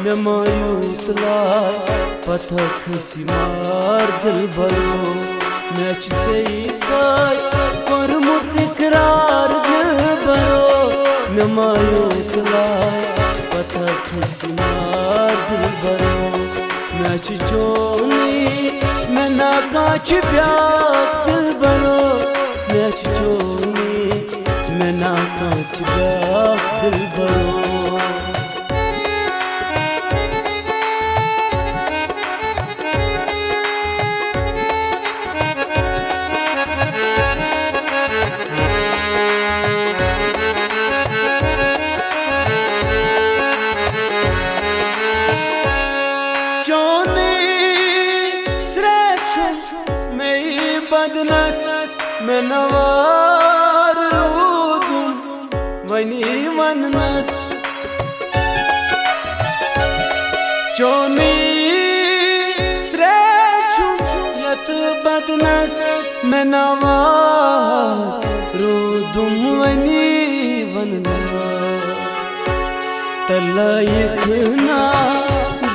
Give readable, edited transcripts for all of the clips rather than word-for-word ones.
मे मायूत लाय पथक सिमार दिल भरो मे साय कोरमुत इकरार दिल भरो मे मायूत लाय पथक सिमार दिल भरो मे चोनी मे ना काच ब्याक दिल भरो मे चोनी मे ना काच ब्याक दिल भरो बदनस में नवार रूदुम वनी वननस चोनी स्रेचु यत बदनस में नवार रूदुम वनी वननस तलायकना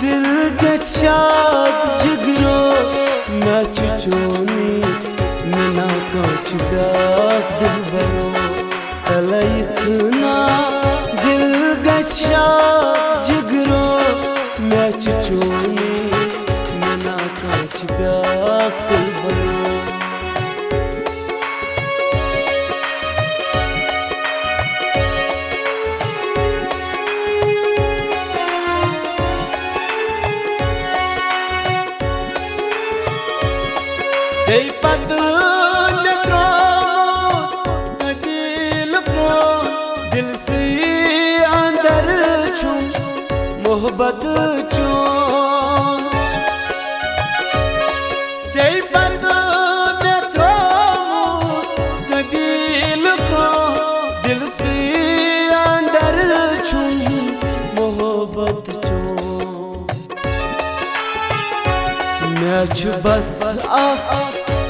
दिल गशाद जिगरो नच चोनी ना काच ब्याक दिल भरो तलायकना दिल गशाद जिगरो मैं चोनी ना काच ब्याक दिल भरो जय पद दिल से अंदर छू मोहब्बत चो जय बंद में कबील को दिल से अंदर छू मोहब्बत चो मैं छु बस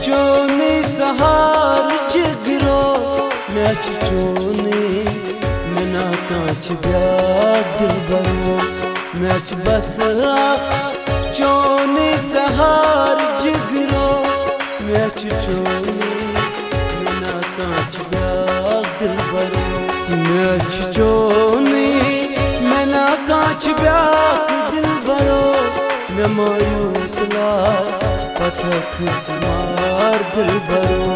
चोनी सहार जिगरो मैं चोनी ना काच ब्याक दिल भरो मैं बस चोनी सहार जिगरो मैं चोनी ना काच ब्याक दिल भरो मैं चोनी मैं ना काच ब्याक दिल भरो मैं मायूत लाय पथक सिमार दिल भरो